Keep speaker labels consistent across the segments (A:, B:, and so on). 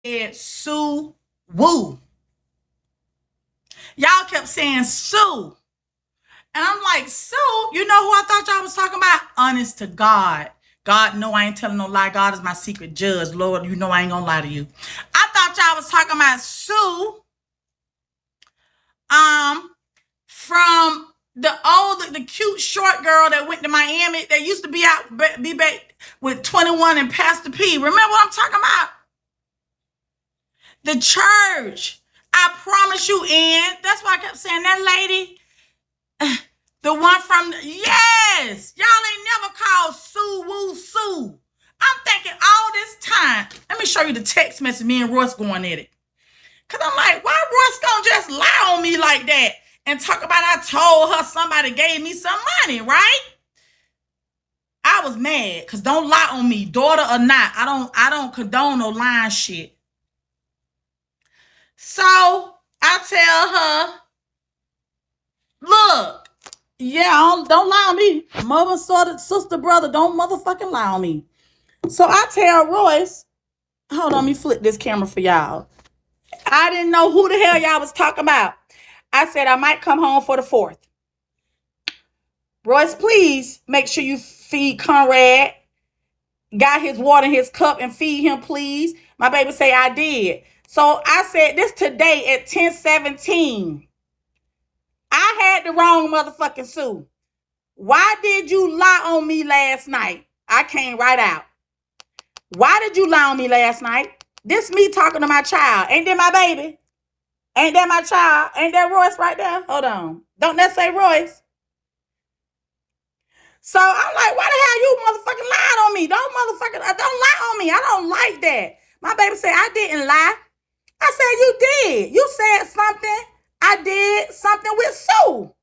A: said Suewoo. Y'all kept saying Sue. And I'm like, Sue, you know who I thought y'all was talking about? Honest to God. God, no, I ain't telling no lie. God is my secret judge. Lord, you know I ain't gonna lie to you. I thought y'all was talking about Sue, um, from the cute short girl that went to Miami that used to be back with 21 and Pastor P. Remember what I'm talking about? The church. I promise you, Ann. That's why I kept saying that lady. The one from, yes. Y'all ain't never called Suewoo Sue. I'm thinking all this time. Let me show you the text message me and Royce going at it. Because I'm like, why Royce gonna just lie on me like that? And talk about I told her somebody gave me some money, right? I was mad because don't lie on me, daughter or not. I don't condone no lying shit. So I tell her, look, yeah, don't lie on me. Mother, sister, brother, don't motherfucking lie on me. So I tell Royce, hold on, let me flip this camera for y'all. I didn't know who the hell y'all was talking about. I said I might come home for the 4th. Royce, please make sure you feed Conrad. Got his water in his cup and feed him, please. My baby say I did. So I said this today at 10:17. I had the wrong motherfucking Sue. Why did you lie on me last night? I came right out. Why did you lie on me last night? This me talking to my child. Ain't that my baby? Ain't that my child? Ain't that Royce right there? Hold on. Don't that say Royce? So I'm like, why the hell you motherfucking lied on me? Don't lie on me. I don't like that. My baby said, I didn't lie. I said, you did. You said something. I did something with Sue.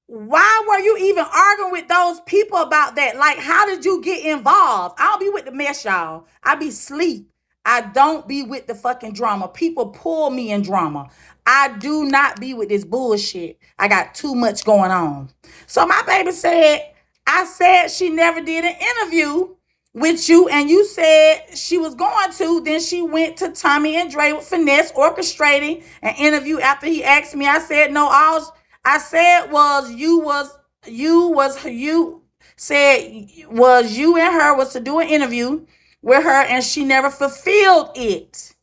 A: Why were you even arguing with those people about that? Like, how did you get involved? I don't be with the mess, y'all. I be sleep. I don't be with the fucking drama. People pull me in drama. I do not be with this bullshit. I got too much going on. So my baby said, I said she never did an interview with you, and you said she was going to. Then she went to Tommy and Dre with Finesse orchestrating an interview after he asked me. I said, no, I said you said was you and her was to do an interview with her, and she never fulfilled it.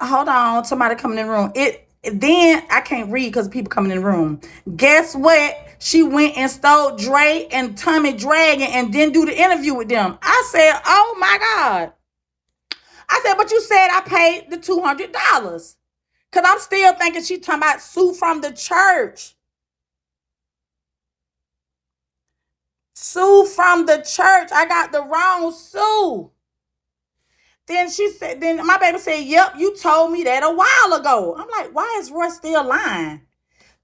A: Hold on, somebody coming in the room. Then I can't read because people coming in the room. Guess what? She went and stole Dre and Tommy Dragon and didn't do the interview with them. I said, oh my God. I said, but you said I paid the $200. Because I'm still thinking she talking about Sue from the church. Sue from the church. I got the wrong Sue. Then she said, then my baby said, yep, you told me that a while ago. I'm like, why is Roy still lying?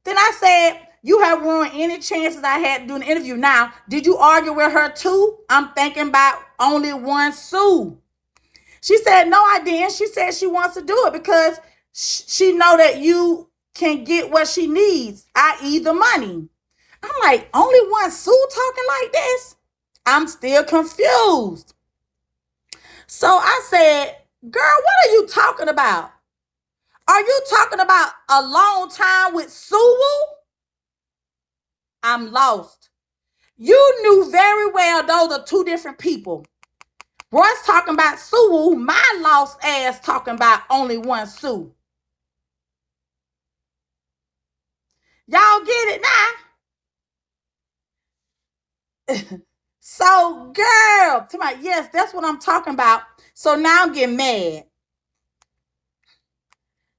A: Then I said, you have ruined any chances I had to do an interview. Now, did you argue with her too? I'm thinking about only one Sue. She said, no, I didn't. She said she wants to do it because she know that you can get what she needs, i.e. the money. I'm like, only one Sue talking like this? I'm still confused. So I said, girl, what are you talking about? Are you talking about a long time with Suewoo? I'm lost. You knew very well those are two different people. Royce talking about Suewoo, my lost ass talking about only one Sue. Y'all get it now? So, girl, to my yes, that's what I'm talking about. So now I'm getting mad.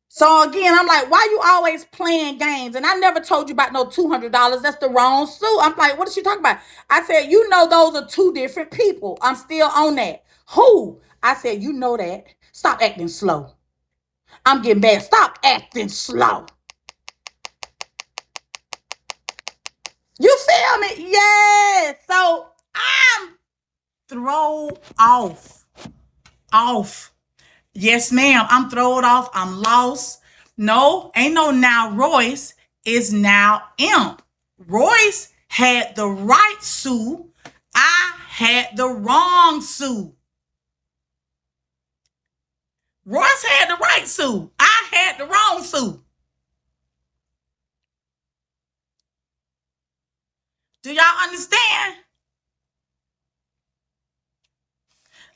A: So again, I'm like, why you always playing games? And I never told you about no $200. That's the wrong Sue. I'm like, what is she talking about? I said, you know, those are two different people. I'm still on that. Who? I said, you know that. Stop acting slow. I'm getting mad. Stop acting slow. You feel me? Yeah. So I'm thrown off. Yes, ma'am. I'm thrown off. I'm lost. No, ain't no now Royce. Is now Imp. Royce had the right Sue. I had the wrong Sue. right Sue. I had the wrong Sue. Do y'all understand?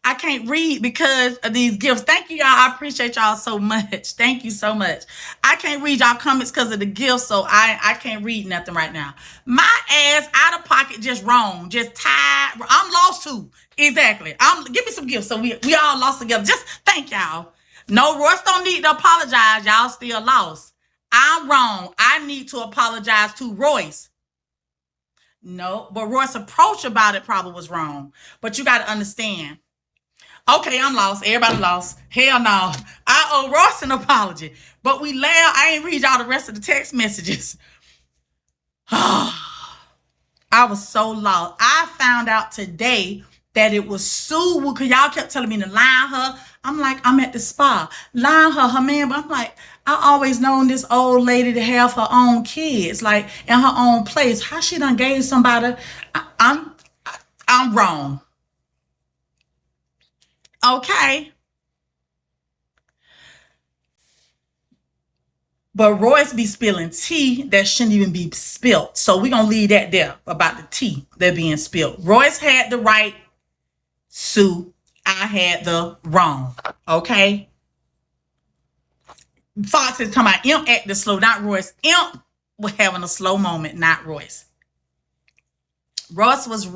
A: I can't read because of these gifts. Thank you, y'all. I appreciate y'all so much. Thank you so much. I can't read y'all comments because of the gifts, so I can't read nothing right now. My ass out of pocket, just wrong, just tied. I'm lost too. Exactly. Give me some gifts so we all lost together. Just thank y'all. No, Royce don't need to apologize. Y'all still lost. I'm wrong. I need to apologize to Royce. No, but Royce's approach about it probably was wrong. But you got to understand. Okay, I'm lost. Everybody lost. Hell no. I owe Ross an apology. But we laugh. I ain't read y'all the rest of the text messages. I was so lost. I found out today that it was Suewoo, because y'all kept telling me to line her. I'm like, I'm at the spa. Line her man. But I'm like, I always known this old lady to have her own kids, like in her own place. How she done gave somebody? I'm wrong. Okay. But Royce be spilling tea that shouldn't even be spilled. So we're going to leave that there about the tea that being spilled. Royce had the right, Sue. I had the wrong. Okay? Fox is talking about Imp acting slow, not Royce. Imp was having a slow moment, not Royce. Royce was,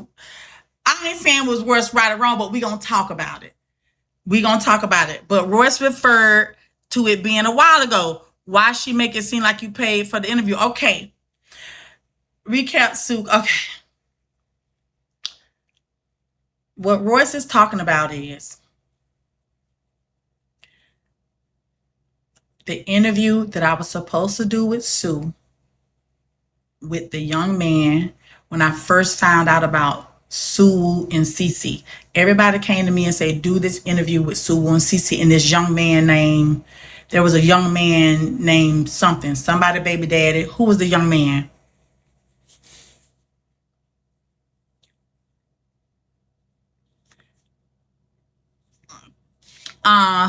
A: I ain't saying was worse, right or wrong, but we're going to talk about it. We're going to talk about it. But Royce referred to it being a while ago. Why she make it seem like you paid for the interview? Okay. Recap, Sue. Okay. What Royce is talking about is the interview that I was supposed to do with Sue, with the young man, when I first found out about Suewoo and Cece. Everybody came to me and said, do this interview with Suewoo and Cece, and this young man named, there was a young man named somebody baby daddy. Who was the young man?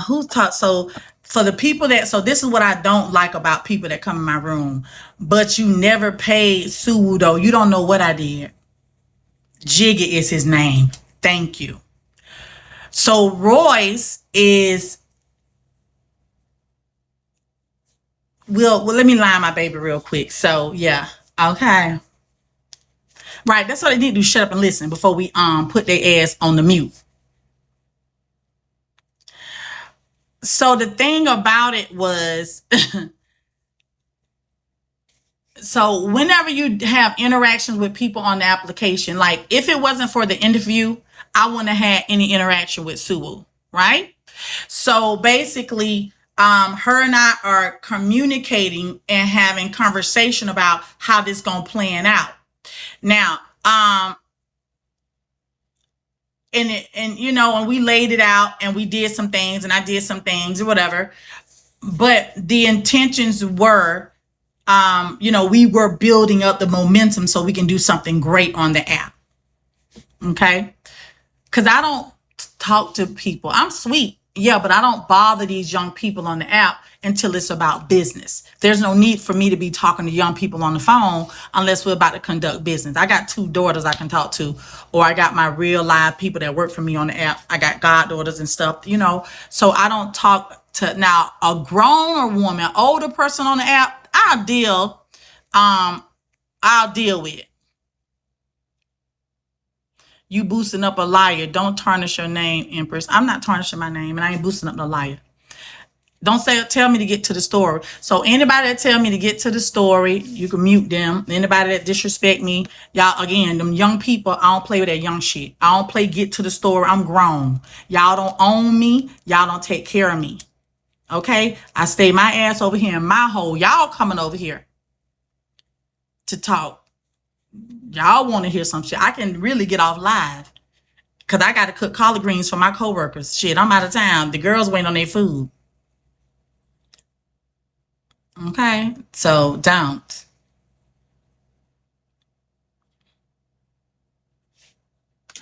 A: Who taught? So for the people that, so this is what I don't like about people that come in my room, but you never paid Suewoo though. You don't know what I did. Jiggy is his name. Thank you. So Royce is, well, let me line my baby real quick. So yeah. Okay. Right. That's what they need to do. Shut up and listen before we put their ass on the mute. So the thing about it was, so whenever you have interactions with people on the application, like if it wasn't for the interview, I wouldn't have had any interaction with Suewoo, right? So basically, her and I are communicating and having conversation about how this gonna plan out. Now, and you know, and we laid it out and we did some things and I did some things or whatever. But the intentions were, you know, we were building up the momentum so we can do something great on the app. Okay? Because I don't talk to people. I'm sweet. Yeah, but I don't bother these young people on the app until it's about business. There's no need for me to be talking to young people on the phone unless we're about to conduct business. I got 2 daughters I can talk to, or I got my real live people that work for me on the app. I got goddaughters and stuff, you know. So I don't talk to, now a grown woman, older person on the app, I'll deal with. You boosting up a liar. Don't tarnish your name, Empress. I'm not tarnishing my name, and I ain't boosting up no liar. Don't tell me to get to the story. So anybody that tell me to get to the story, you can mute them. Anybody that disrespect me, y'all, again, them young people, I don't play with that young shit. I don't play get to the story. I'm grown. Y'all don't own me. Y'all don't take care of me. Okay? I stay my ass over here in my hole. Y'all coming over here to talk. Y'all want to hear some shit. I can really get off live because I got to cook collard greens for my coworkers. Shit, I'm out of town. The girls waiting on their food. Okay, so don't.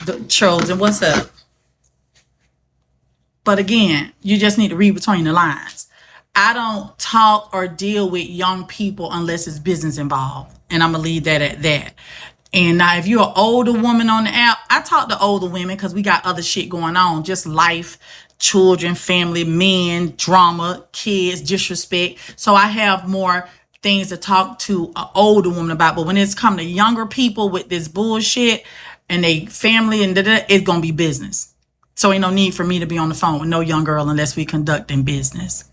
A: The chosen, what's up? But again, you just need to read between the lines. I don't talk or deal with young people unless it's business involved. And I'm going to leave that at that. And now, if you're an older woman on the app, I talk to older women because we got other shit going on, just life, children, family, men, drama, kids, disrespect. So I have more things to talk to an older woman about. But when it's come to younger people with this bullshit and they family and da-da, it's going to be business. So ain't no need for me to be on the phone with no young girl unless we conducting business.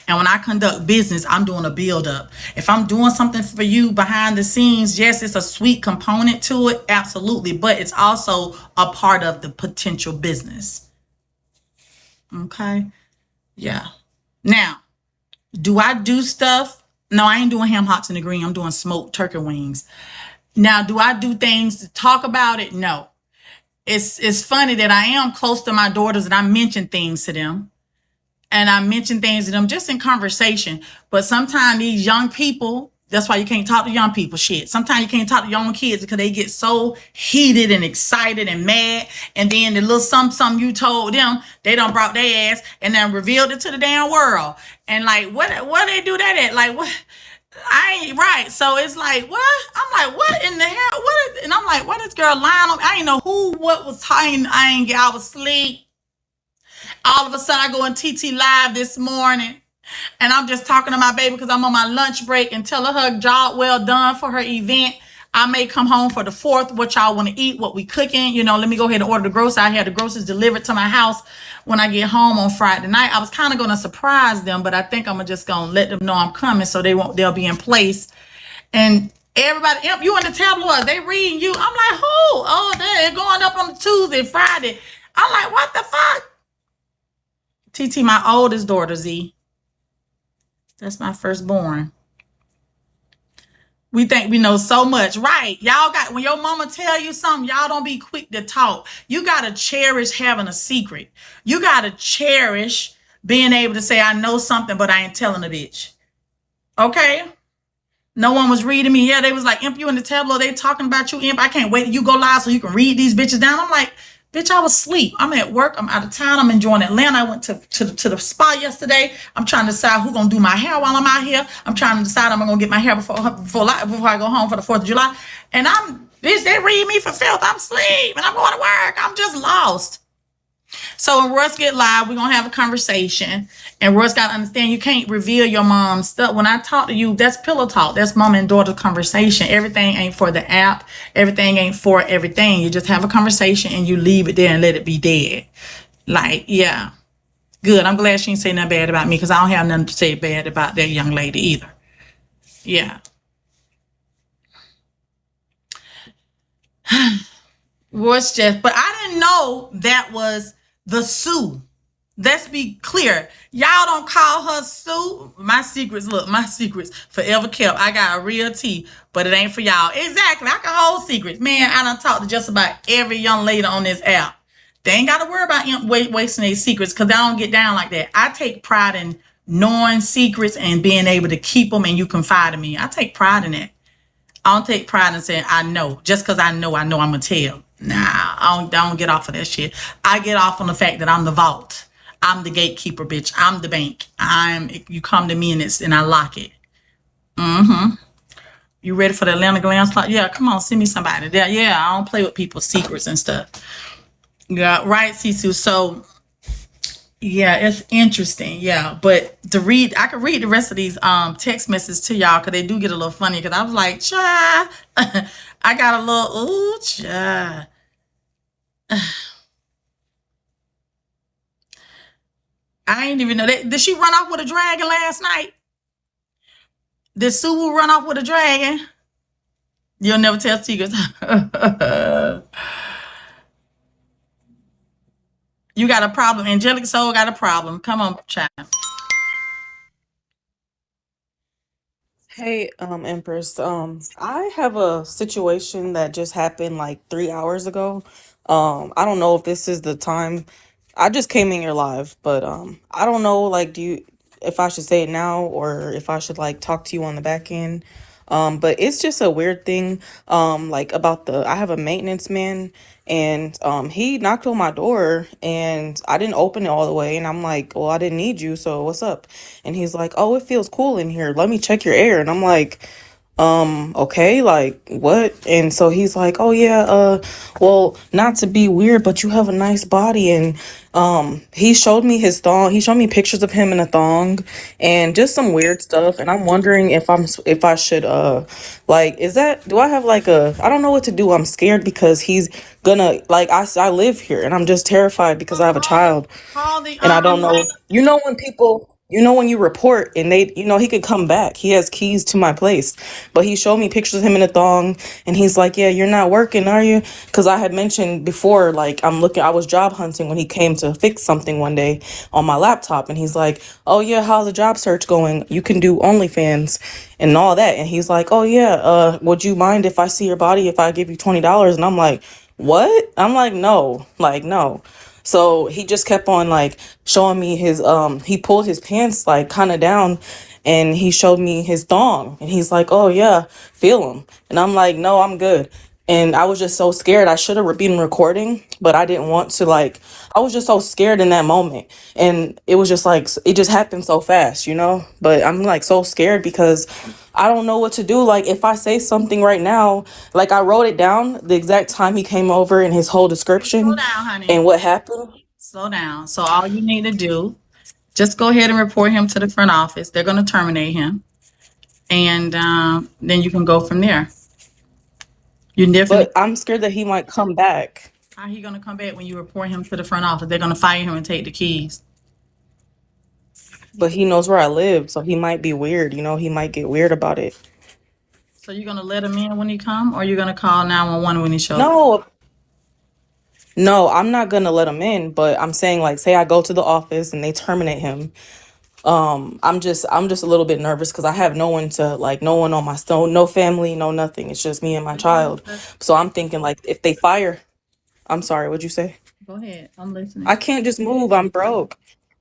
A: And when I conduct business, I'm doing a build up. If I'm doing something for you behind the scenes, yes, it's a sweet component to it. Absolutely. But it's also a part of the potential business. Okay. Yeah. Now, do I do stuff? No, I ain't doing ham hocks in the green. I'm doing smoked turkey wings. Now, do I do things to talk about it? No. It's funny that I am close to my daughters and I mention things to them. And I mention things to them just in conversation. But sometimes these young people, that's why you can't talk to young people shit. Sometimes you can't talk to young kids because they get so heated and excited and mad. And then the little something you told them, they done brought their ass and then revealed it to the damn world. And like, what they do that at? Like, what? I ain't right. So it's like, what? I'm like, what in the hell? And I'm like, what this girl lying on? I ain't know what was talking. I was asleep. All of a sudden, I go on TT Live this morning, and I'm just talking to my baby because I'm on my lunch break and telling her job well done for her event. I may come home for the 4th. What y'all want to eat? What we cooking? You know, let me go ahead and order the groceries. I had the groceries delivered to my house when I get home on Friday night. I was kind of going to surprise them, but I think I'm just going to let them know I'm coming so they'll be in place. And everybody, you in the tabloids, they reading you. I'm like, who? Oh, they're going up on the Tuesday, Friday. I'm like, what the fuck? TT, my oldest daughter, Z. That's my firstborn. We think we know so much. Right. Y'all got, when your mama tell you something, y'all don't be quick to talk. You got to cherish having a secret. You got to cherish being able to say, I know something, but I ain't telling a bitch. Okay? No one was reading me. Yeah, they was like, Imp, you in the tableau. They talking about you, Imp. I can't wait till you go live so you can read these bitches down. I'm like, bitch, I was asleep. I'm at work. I'm out of town. I'm enjoying Atlanta. I went to the spa yesterday. I'm trying to decide who's going to do my hair while I'm out here. I'm trying to decide I'm going to get my hair before I go home for the 4th of July. And bitch, they read me for filth. I'm asleep and I'm going to work. I'm just lost. So when Russ get live, we're going to have a conversation. And Russ got to understand you can't reveal your mom's stuff. When I talk to you, that's pillow talk. That's mom and daughter conversation. Everything ain't for the app. Everything ain't for everything. You just have a conversation and you leave it there and let it be dead. Like, yeah. Good. I'm glad she didn't say nothing bad about me because I don't have nothing to say bad about that young lady either. Yeah. Russ but I didn't know that was the Sue. Let's be clear. Y'all don't call her Sue. My secrets forever kept. I got a real tea, but it ain't for y'all. Exactly. I can hold secrets. Man, I done talked to just about every young lady on this app. They ain't got to worry about wasting their secrets because I don't get down like that. I take pride in knowing secrets and being able to keep them and you confide in me. I take pride in that. I don't take pride in saying I know. Just because I know I'm going to tell. Nah, I don't get off of that shit. I get off on the fact that I'm the vault. I'm the gatekeeper, bitch. I'm the bank. You come to me and I lock it. Mm-hmm. You ready for the Atlanta Glam slot? Yeah, come on, send me somebody. Yeah, I don't play with people's secrets and stuff. Yeah, right, Sisu. So, yeah, it's interesting. Yeah, but I could read the rest of these text messages to y'all because they do get a little funny because I was like, cha. I got a little, ooh, cha. I ain't even know that. Did she run off with a dragon last night? Did Suewoo run off with a dragon? You'll never tell secrets. You got a problem. Angelic Soul got a problem. Come on, child.
B: Hey, Empress. I have a situation that just happened like 3 hours ago. I don't know if this is the time. I just came in your live, but I don't know, like, if I should say it now or if I should like talk to you on the back end. But it's just a weird thing. Like about I have a maintenance man, and he knocked on my door, and I didn't open it all the way, and I'm like, well, I didn't need you, so what's up? And he's like, oh, it feels cool in here. Let me check your air. And I'm like, okay, like what? And so he's like, oh yeah, well, not to be weird, but you have a nice body. And he showed me his thong. He showed me pictures of him in a thong and just some weird stuff. And I'm wondering if I should like, is that, do I have like I don't know what to do. I'm scared because he's gonna, like, I live here and I'm just terrified because I have a child
A: Call the
B: and I don't know. When people, when you report and he could come back. He has keys to my place. But he showed me pictures of him in a thong and he's like, yeah, you're not working, are you? Because I had mentioned before, like, I was job hunting when he came to fix something one day on my laptop. And he's like, oh, yeah, how's the job search going? You can do OnlyFans and all that. And he's like, oh, yeah, would you mind if I see your body if I give you $20? And I'm like, what? I'm like, no, like, no. So he just kept on like showing me he pulled his pants like kind of down and he showed me his thong and he's like, oh yeah, feel him. And I'm like, no, I'm good. And I was just so scared. I should have been recording, but I didn't want to, like, I was just so scared in that moment. And it was just like, it just happened so fast, But I'm like so scared because I don't know what to do. Like, if I say something right now, like, I wrote it down the exact time he came over and his whole
A: Slow
B: description
A: down, honey.
B: and what happened.
A: Slow down. So all you need to do, just go ahead and report him to the front office. They're going to terminate him. And then you can go from there. You definitely.
B: But I'm scared that he might come back.
A: How he going to come back when you report him to the front office? They're going to fire him and take the keys.
B: But he knows where I live, so he might be weird. He might get weird about it.
A: So you're going to let him in when he come, or you're going to call 911 when he shows up?
B: No, I'm not gonna let him in. But I'm saying, like, say I go to the office and they terminate him. I'm just a little bit nervous because I have no one no one on my stone, no family, no nothing. It's just me and my child. So I'm thinking, like, if they fire, I'm sorry, what'd you say?
A: Go ahead. I'm listening.
B: I can't just move. I'm broke.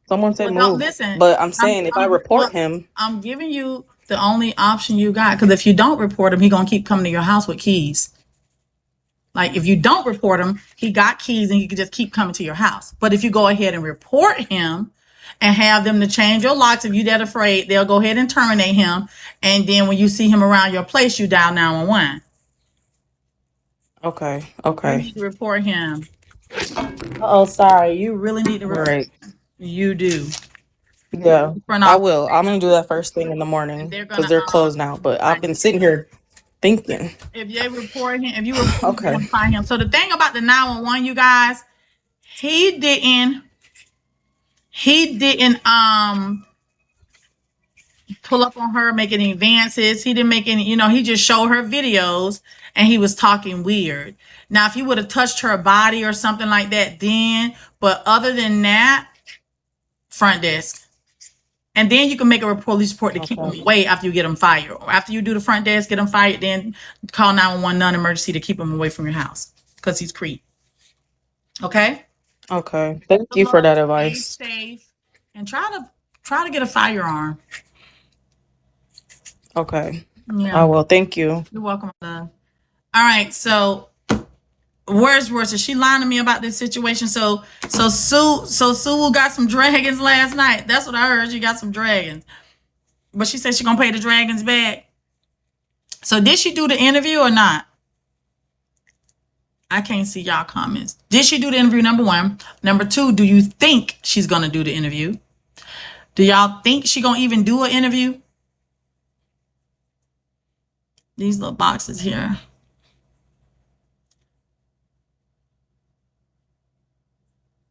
B: Someone said
A: Well, don't
B: move.
A: listen.
B: But I'm saying if I report him,
A: I'm giving you the only option you got, because if you don't report him, he's going to keep coming to your house with keys. Like, if you don't report him, he got keys and he can just keep coming to your house. But if you go ahead and report him and have them to change your locks, if you're that afraid, they'll go ahead and terminate him. And then when you see him around your place, you dial 911.
B: okay,
A: You
B: okay,
A: need to report him. Oh, sorry. You really need to report
B: right,
A: him. You do.
B: yeah,
A: Front
B: I
A: office.
B: will. I'm gonna do that first thing in the
A: And
B: morning
A: they're
B: because
A: gonna
B: they're closed now. But I've been sitting here thinking.
A: if they report him, if you report him,
B: Okay,
A: they're gonna fine him. So the thing about the 911, you guys, he didn't pull up on her, make any advances. He didn't make any, he just showed her videos and he was talking weird. Now, if he would have touched her body or something like that, then, but other than that, front desk. And then you can make a police report to keep
B: okay,
A: them away after you get them fired. Or after you do the front desk, get them fired, then call 911 non-emergency to keep them away from your house because he's creep. Okay?
B: okay. Thank
A: Good
B: you for
A: luck.
B: that
A: Stay
B: advice.
A: safe and try to get a firearm.
B: Okay, I
A: Yeah,
B: will. Thank you.
A: you're welcome, love. All right, so where's Royce? Is she lying to me about this situation? So Suewoo got some dragons last night. That's what I heard. She got some dragons, but she said she gonna pay the dragons back. So did she do the interview or not? I can't see y'all comments. Did she do the interview? Number one. Number two, do you think she's gonna do the interview? Do y'all think she gonna even do an interview? These little boxes here.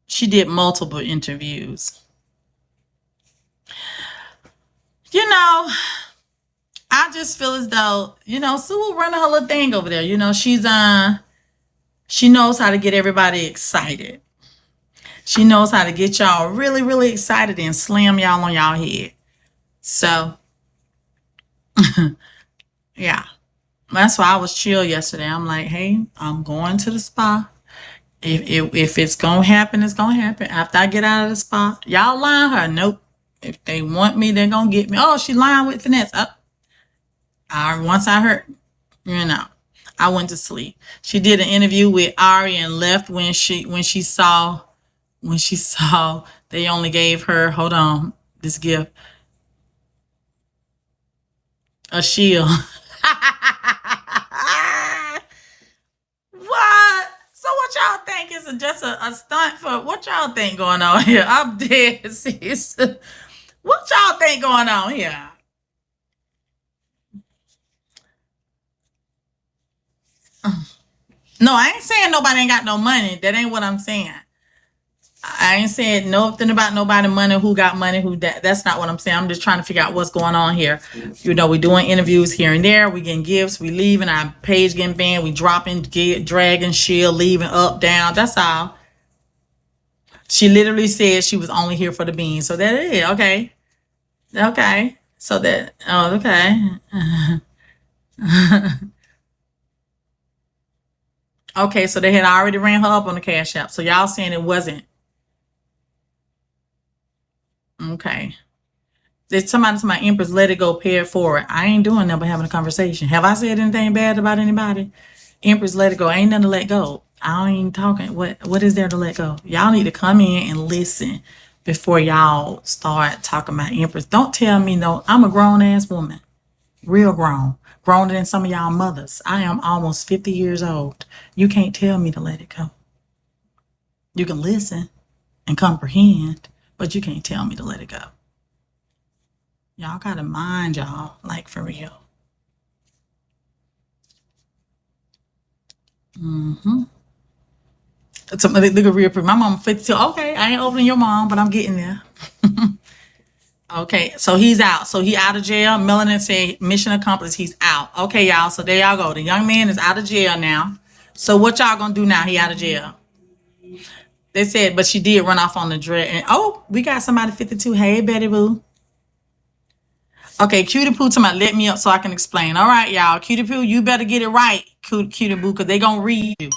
A: She did multiple interviews. I just feel as though, Suewoo running her little thing over there. She knows how to get everybody excited. She knows how to get y'all really, really excited and slam y'all on y'all head. So, yeah. That's why I was chill yesterday. I'm like, hey, I'm going to the spa. If it's gonna happen, it's gonna happen. After I get out of the spa, y'all lying her. Nope. If they want me, they're gonna get me. Oh, she lying with finesse. Once I heard, you know, I went to sleep. She did an interview with Ari and left when she saw they only gave her, hold on, this gift, a shield. What? So what y'all think is just a stunt for what y'all think going on here? I'm dead serious. What y'all think going on here? No, I ain't saying nobody ain't got no money. That ain't what I'm saying. I ain't saying nothing about nobody money, who got money, who that. That's not what I'm saying. I'm just trying to figure out what's going on here. You know, we doing interviews here and there. We getting gifts. We leaving. Our page getting banned. We dropping, dragging, shield, leaving, up, down. That's all. She literally said she was only here for the beans. So that is okay. Okay. So that, oh, okay. Okay, so they had already ran her up on the Cash App. So y'all saying it wasn't. Okay. There's somebody to my Empress, let it go, pay it forward. I ain't doing nothing but having a conversation. Have I said anything bad about anybody? Empress, let it go. Ain't nothing to let go. I ain't talking. What is there to let go? Y'all need to come in and listen before y'all start talking about Empress. Don't tell me no. I'm a grown ass woman. Real grown. Growner than some of y'all mothers. I am almost 50 years old. You can't tell me to let it go. You can listen and comprehend, but you can't tell me to let it go. Y'all gotta mind y'all, like for real. Mm-hmm. Somebody look at real pretty. My mom 52. Okay, I ain't opening your mom, but I'm getting there. Okay, so he's out. So he out of jail. Melanin said mission accomplished. He's out. Okay, y'all. So there y'all go. The young man is out of jail now. So what y'all gonna do now? He out of jail. They said, but she did run off on the dread. And oh, we got somebody 52. Hey, Betty Boo. Okay, Cutie Poo to my let me up so I can explain. All right, y'all. Cutie Poo, you better get it right, Cutie Boo, because they gonna read you.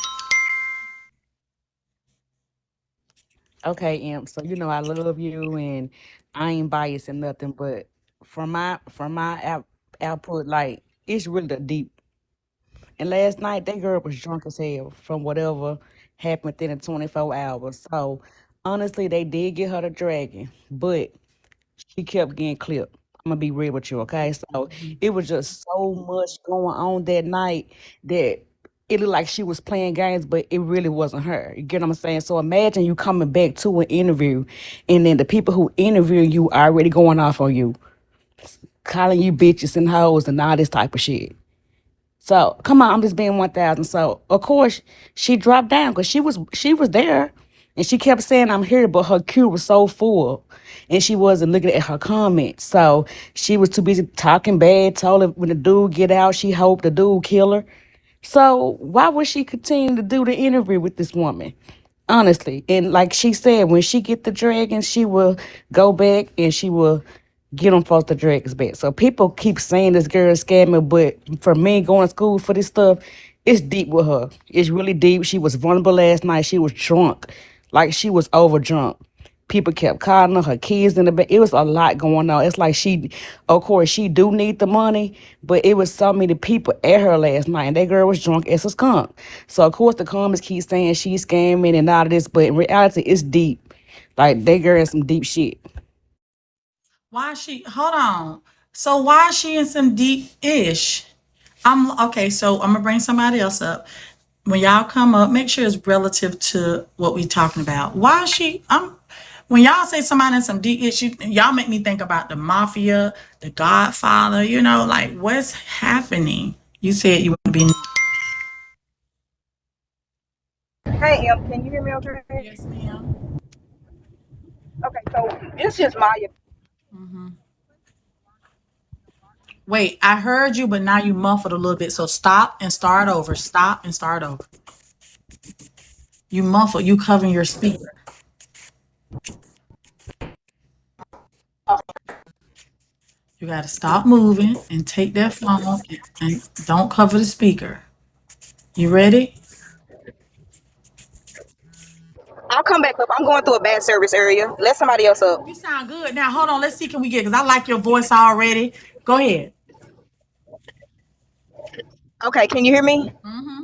C: Okay, Imp. So you know I love you, and I ain't biased or nothing. But from my output, like it's really the deep. And last night that girl was drunk as hell from whatever happened within the 24 hours. So honestly, they did get her the dragon, but she kept getting clipped. I'm gonna be real with you, okay? So it was just so much going on that night that it looked like she was playing games, but it really wasn't her. You get what I'm saying? So imagine you coming back to an interview, and then the people who interview you already going off on you, calling you bitches and hoes and all this type of shit. So come on, I'm just being 1,000. So of course she dropped down because she was there, and she kept saying I'm here, but her queue was so full, and she wasn't looking at her comments. So she was too busy talking bad. Told her when the dude get out, she hoped the dude kill her. So why would she continue to do the interview with this woman? Honestly, and like she said, when she get the dragons, she will go back and she will get them foster dragons back. So people keep saying this girl is scamming, but for me going to school for this stuff, it's deep with her. It's really deep. She was vulnerable last night. She was drunk, like she was over drunk. People kept calling her kids in the bed. It was a lot going on. It's like she, of course, she do need the money, but it was so many people at her last night, and that girl was drunk as a skunk. So of course the comments keep saying she's scamming and all of this, but in reality, it's deep. Like that girl in some deep shit.
A: Why is she? Hold on. So why is she in some deep ish? I'm okay. So I'm gonna bring somebody else up. When y'all come up, make sure it's relative to what we talking about. Why is she? When y'all say somebody in some deep issue, y'all make me think about the mafia, the Godfather. You know, like what's happening? You said you want to be.
D: Hey, can you hear me okay?
A: Yes, ma'am.
D: Okay, so it's just my
A: Hmm. Wait, I heard you, but now you muffled a little bit. So stop and start over. Stop and start over. You muffled. You covering your speaker. You got to stop moving and take that phone and don't cover the speaker. You ready?
D: I'll come back up. I'm going through a bad service area. Let somebody else up.
A: You sound good. Now hold on. Let's see. Can we get? Because I like your voice already. Go ahead.
D: Okay, can you hear me?
A: Mm-hmm.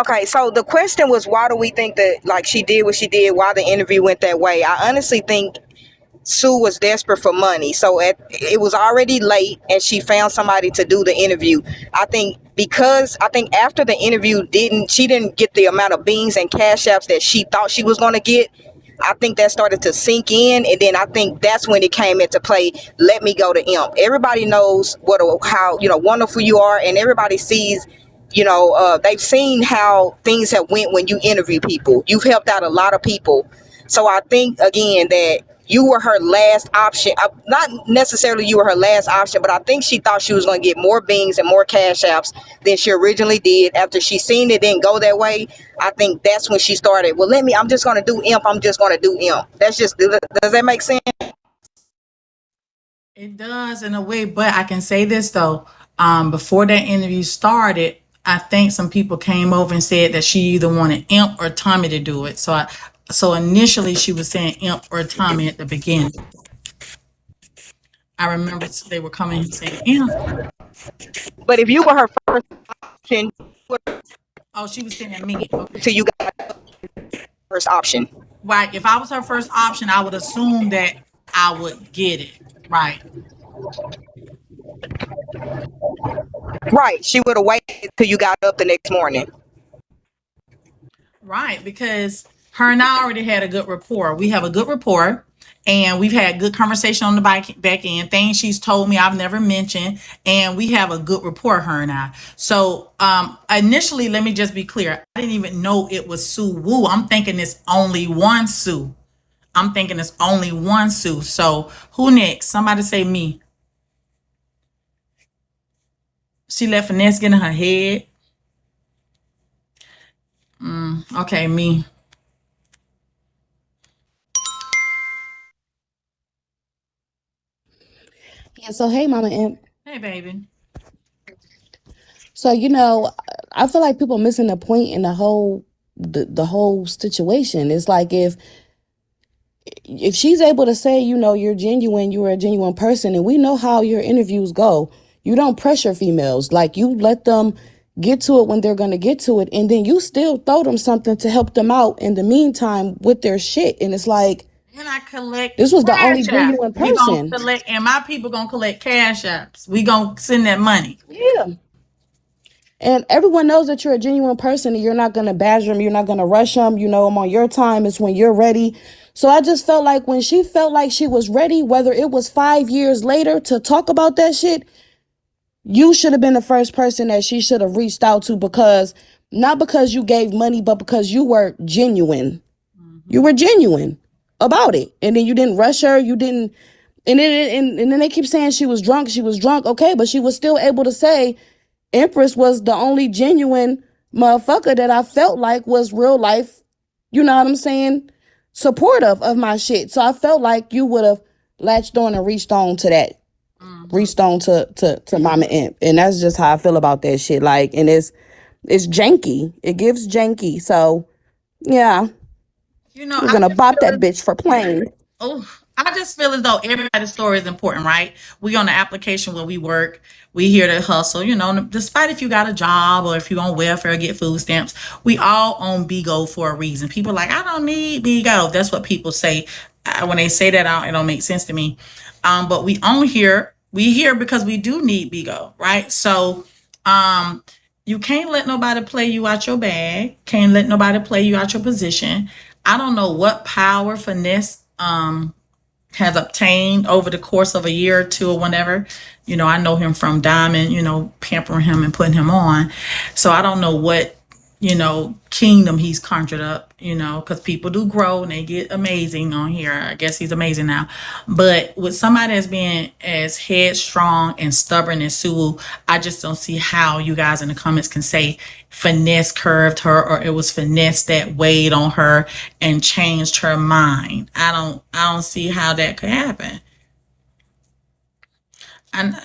D: Okay, so the question was, why do we think that like she did what she did? Why the interview went that way? I honestly think Sue was desperate for money. So it was already late and she found somebody to do the interview. I think after the interview she didn't get the amount of beans and cash apps that she thought she was going to get. I think that started to sink in, and then I think that's when it came into play. Let me go to Imp. Everybody knows how wonderful you are, and everybody sees. They've seen how things have went when you interview people. You've helped out a lot of people, so I think again that you were her last option. Not necessarily you were her last option, but I think she thought she was going to get more bings and more cash apps than she originally did. After she seen it didn't go that way, I think that's when she started. Well, I'm just going to do Imp. I'm just going to do Imp. Does that make sense?
A: It does in a way, but I can say this though. Before that interview started, I think some people came over and said that she either wanted Imp or Tommy to do it. So initially she was saying Imp or Tommy at the beginning. I remember they were coming and saying Imp.
D: But if you were her first option,
A: Oh, she was saying me. Okay.
D: so you got first option.
A: Right. If I was her first option, I would assume that I would get it. Right.
D: Right. She would have waited till you got up the next morning.
A: Right. Because her and I already had a good rapport. We have a good rapport. And we've had good conversation on the back end, things she's told me I've never mentioned, and we have a good rapport, her and I. So initially, let me just be clear. I didn't even know it was Suewoo. I'm thinking it's only one Sue. So who next? Somebody say me. She let finesse get in her head. Okay, me.
E: Yeah, so hey, Mama Imp.
A: Hey, baby.
E: So I feel like people missing the point in the whole situation. It's like if she's able to say, you're genuine, you are a genuine person, and we know how your interviews go. You don't pressure females. Like, you let them get to it when they're going to get to it, and then you still throw them something to help them out in the meantime with their shit. And it's like,
A: And I collect
E: this was the only
A: cash apps.
E: genuine
A: We gonna
E: person.
A: collect, and my people gonna collect cash apps. We gonna send that money.
E: Yeah. And everyone knows that you're a genuine person and you're not going to badger them. You're not going to rush them. I'm on your time. It's when you're ready. So I just felt like when she felt like she was ready, whether it was 5 years later to talk about that shit, you should have been the first person that she should have reached out to, because not because you gave money, but because you were genuine. You were genuine about it. And then you didn't rush her. You didn't. And then they keep saying she was drunk. She was drunk. Okay. But she was still able to say, Empress was the only genuine motherfucker that I felt like was real life, you know what I'm saying, supportive of my shit. So I felt like you would have latched on and reached on to that. Reached on to Mama Imp. And that's just how I feel about that shit. Like, and it's janky. It gives janky. So yeah. We're gonna bop that bitch for playing.
A: Oh, I just feel as though everybody's story is important, right? We on the application where we work. We here to hustle, despite if you got a job or if you're on welfare or get food stamps, we all own Bigo for a reason. People are like, I don't need Bigo. That's what people say. When they say that, it don't make sense to me. But we here because we do need Bigo, right? So you can't let nobody play you out your bag. Can't let nobody play you out your position. I don't know what power finesse has obtained over the course of a year or two or whatever. I know him from Diamond, pampering him and putting him on. So I don't know what, kingdom he's conjured up, because people do grow and they get amazing on here. I guess he's amazing now. But with somebody that's being as headstrong and stubborn as Suewoo, I just don't see how you guys in the comments can say finesse curved her or it was finesse that weighed on her and changed her mind. I don't see how that could happen. And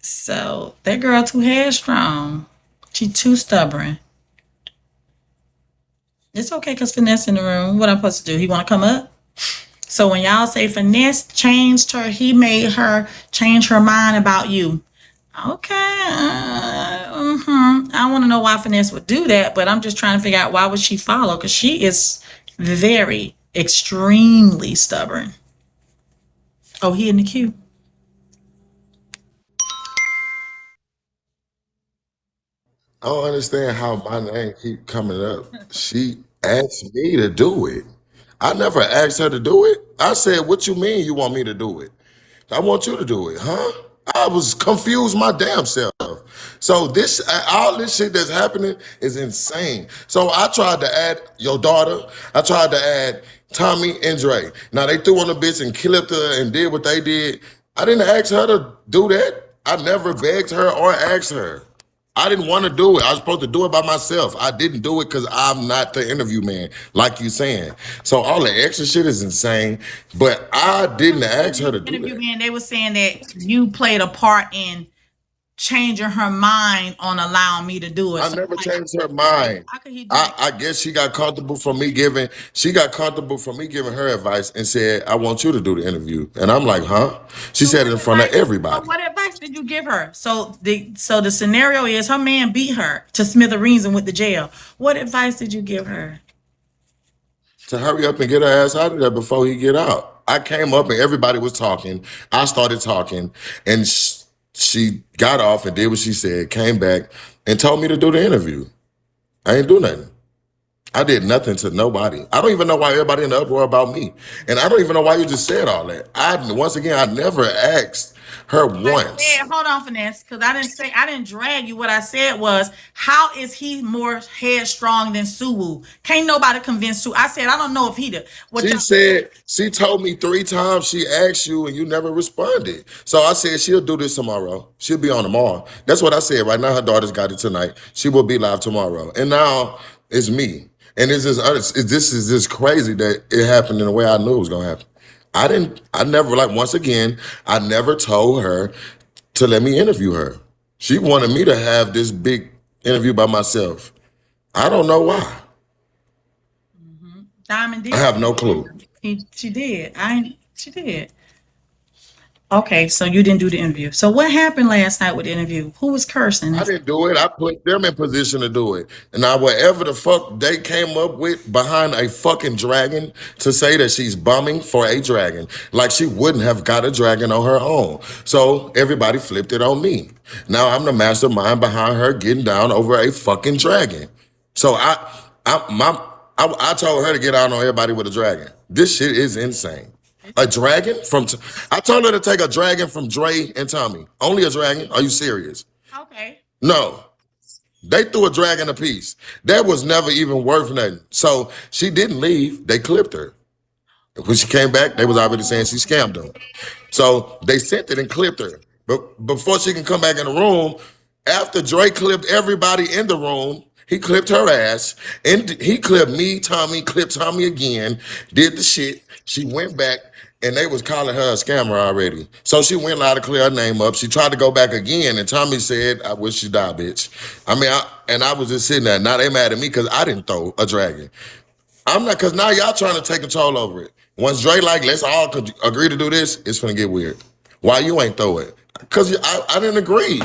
A: so that girl too headstrong. She too stubborn. It's okay because finesse in the room. What I'm supposed to do? He want to come up? So when y'all say finesse changed her, he made her change her mind about you. Okay. I want to know why finesse would do that, but I'm just trying to figure out why would she follow? Because she is very, extremely stubborn. Oh, he in the queue.
F: I don't understand how my name keep coming up. She asked me to do it. I never asked her to do it. I said, "What you mean you want me to do it? I want you to do it, huh?" I was confused my damn self. So this, all this shit that's happening is insane. So I tried to add your daughter. I tried to add Tommy and Dre. Now they threw on the bitch and clipped her and did what they did. I didn't ask her to do that. I never begged her or asked her. I didn't want to do it. I was supposed to do it by myself. I didn't do it because I'm not the interview man, like you saying. So all the extra shit is insane. But I didn't ask her to do
A: Interview
F: that.
A: man, they were saying that you played a part in changing her mind on allowing me to do it.
F: I
A: So
F: never
A: like,
F: changed her mind.
A: how could he do that?
F: I guess she got comfortable from me giving her advice and said, "I want you to do the interview." And I'm like, "Huh?" She
A: So
F: said
A: what
F: it in front of
A: advice? So
F: everybody.
A: what advice did you give her? So the scenario is her man beat her to smithereens and went to jail. What advice did you give her?
F: To hurry up and get her ass out of there before he get out. I came up and everybody was talking. I started talking, and she got off and did what she said, came back and told me to do the interview. I ain't do nothing. I did nothing to nobody. I don't even know why everybody in the uproar about me. And I don't even know why you just said all that. Once again, I never asked her
A: I
F: once.
A: said, hold on, finesse, because I didn't drag you. What I said was, how is he more headstrong than Suewoo? Can't nobody convince Suewoo. I said, I don't know if he did. What
F: She
A: y'all
F: said, she told me 3 times she asked you and you never responded. So I said, she'll do this tomorrow. She'll be on tomorrow. That's what I said. Right now, her daughter's got it tonight. She will be live tomorrow. And now it's me. And this is just crazy that it happened in the way I knew it was going to happen. I never, like, once again, I never told her to let me interview her. She wanted me to have this big interview by myself. I don't know why.
A: Diamond
F: I
A: did?
F: have no clue.
A: She did. She did. Okay, so you didn't do the interview. So what happened last night with the interview? Who was cursing?
F: I didn't do it. I put them in position to do it. And now whatever the fuck they came up with behind a fucking dragon to say that she's bumming for a dragon, like she wouldn't have got a dragon on her own. So everybody flipped it on me. Now I'm the mastermind behind her getting down over a fucking dragon. So I told her to get out on everybody with a dragon. This shit is insane. A dragon from? I told her to take a dragon from Dre and Tommy. Only a dragon? Are you serious?
A: Okay.
F: No. They threw a dragon apiece. That was never even worth nothing. So she didn't leave. They clipped her. When she came back, they was already saying she scammed them. So they sent it and clipped her. But before she can come back in the room, after Dre clipped everybody in the room, he clipped her ass. And he clipped me, Tommy, clipped Tommy again, did the shit. She went back and they was calling her a scammer already. So she went loud to clear her name up. She tried to go back again, and Tommy said, "I wish you died, bitch." I was just sitting there. Now they mad at me because I didn't throw a dragon. I'm not, because now y'all trying to take control over it. Once Dre like, let's all agree to do this, it's gonna get weird. Why you ain't throw it? Because I didn't agree.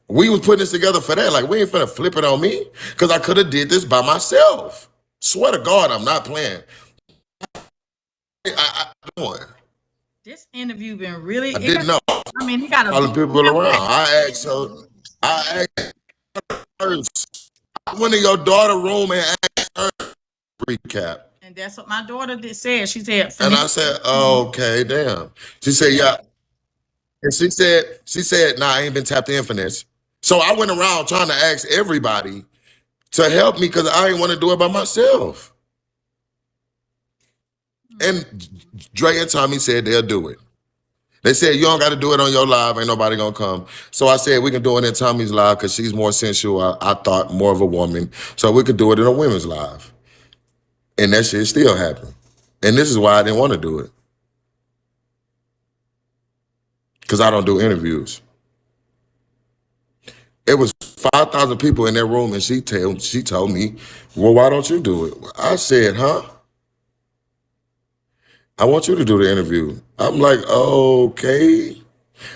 F: We was putting this together for that. Like, we ain't finna flip it on me, because I could have did this by myself. Swear to God, I'm not playing. Doing.
A: This interview been really.
F: I didn't know.
A: I mean, he got a
F: Calling
A: big
F: people around. I asked first. I went in your daughter room and asked her recap.
A: and that's what my daughter did said. She said,
F: And I said, okay, damn. She said, yeah. And she said, nah, I ain't been tapped in for this. So I went around trying to ask everybody to help me because I didn't want to do it by myself. And Dre and Tommy said they'll do it. They said, you don't got to do it on your live. Ain't nobody going to come. So I said, we can do it in Tommy's live because she's more sensual. I thought more of a woman. So we could do it in a women's live. And that shit still happened. And this is why I didn't want to do it. Because I don't do interviews. It was 5,000 people in that room, and she told me, well, why don't you do it? I said, huh? I want you to do the interview. I'm like, okay.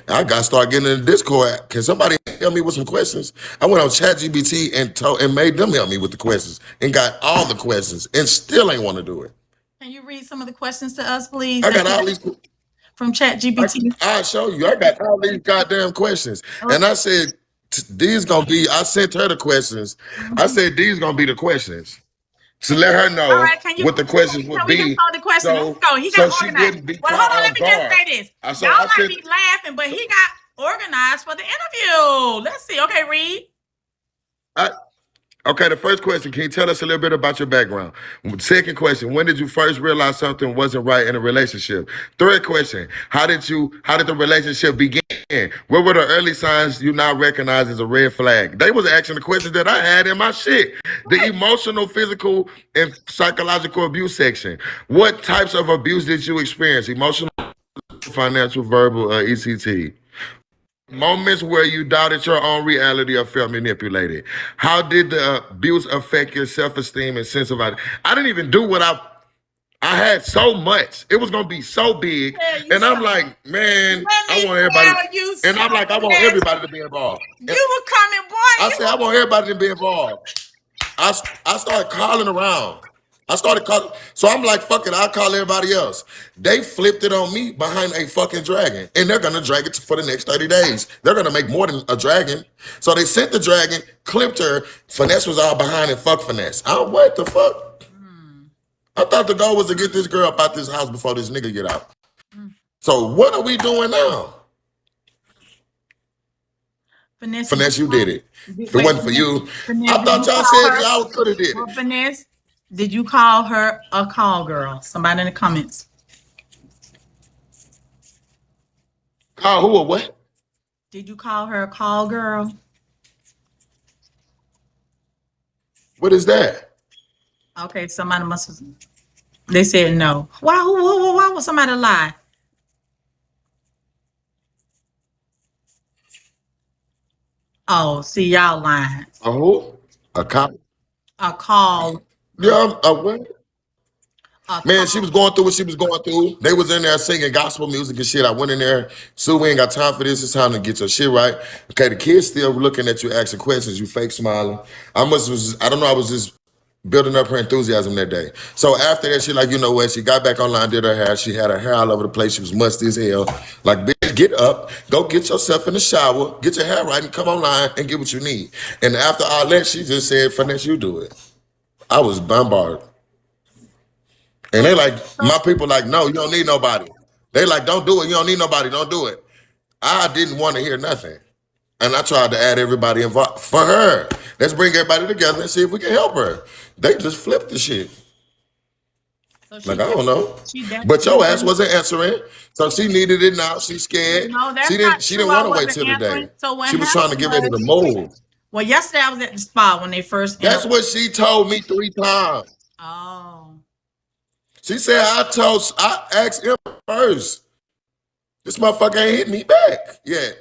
F: I got to start getting in the Discord. Can somebody help me with some questions? I went on ChatGPT and made them help me with the questions and got all the questions and still ain't want to do it.
A: Can you read some of the questions to us, please?
F: I got all these.
A: From ChatGPT.
F: I'll show you. I got all these goddamn questions. And I said, these gonna be, I sent her the questions. I said, these gonna be the questions. To let her know what the questions would be.
A: We the question.
F: So,
A: Let's go. He
F: so
A: got
F: she
A: organized.
F: wouldn't be
A: Well, hold on, let me just
F: guard.
A: say this. Y'all might be laughing, but he got organized for the interview. Let's see. Okay, read.
F: Okay, the first question, can you tell us a little bit about your background? Second question, when did you first realize something wasn't right in a relationship? Third question, how did the relationship begin? What were the early signs you now recognize as a red flag? They was asking the questions that I had in my shit. The emotional, physical, and psychological abuse section. What types of abuse did you experience? Emotional, financial, verbal, ECT. Moments where you doubted your own reality or felt manipulated. How did the abuse affect your self-esteem and sense of identity? I didn't even do what I had so much. It was gonna be so big. And I'm like, man, I want everybody. And I'm like, I want everybody to be involved.
A: You were coming, boy.
F: I said, I want everybody to be involved. I started calling around. So I'm like, fuck it, I'll call everybody else. They flipped it on me behind a fucking dragon. And they're gonna drag it for the next 30 days. They're gonna make more than a dragon. So they sent the dragon, clipped her, Finesse was all behind it, fuck Finesse. What the fuck? I thought the goal was to get this girl up out this house before this nigga get out. So what are we doing now? Finesse, you did it. If it wasn't for you, I thought y'all said y'all could have did it.
A: Finesse, did you call her a call girl? Somebody in the comments.
F: Call who or what?
A: Did you call her a call girl?
F: What is that?
A: Okay, somebody must have. They said no. Why would somebody lie? Oh, see, y'all lying.
F: A who? A cop?
A: A call.
F: Yeah, a what? Man, she was going through what she was going through. They was in there singing gospel music and shit. I went in there. Sue, we ain't got time for this. It's time to get your shit right. Okay, the kids still looking at you, asking questions. You fake smiling. I don't know. I was just building up her enthusiasm that day. So after that, she like, you know what? She got back online, did her hair. She had her hair all over the place. She was musty as hell. Like, bitch, get up, go get yourself in the shower, get your hair right, and come online and get what you need. And after all that, she just said, Finesse, you do it. I was bombarded. And they like, my people like, no, you don't need nobody. They like, don't do it. You don't need nobody. Don't do it. I didn't want to hear nothing. And I tried to add everybody involved for her. Let's bring everybody together and see if we can help her. They just flipped the shit. So like, I don't know. But your ass wasn't answering. So she needed it now. She's scared.
A: No, that's
F: she didn't want to wait till the day.
A: So
F: she was trying to get ready to move.
A: Well, yesterday I was at the spa when they first.
F: That's what she told me 3 times.
A: Oh.
F: She said, I asked him first. This motherfucker ain't hit me back yet.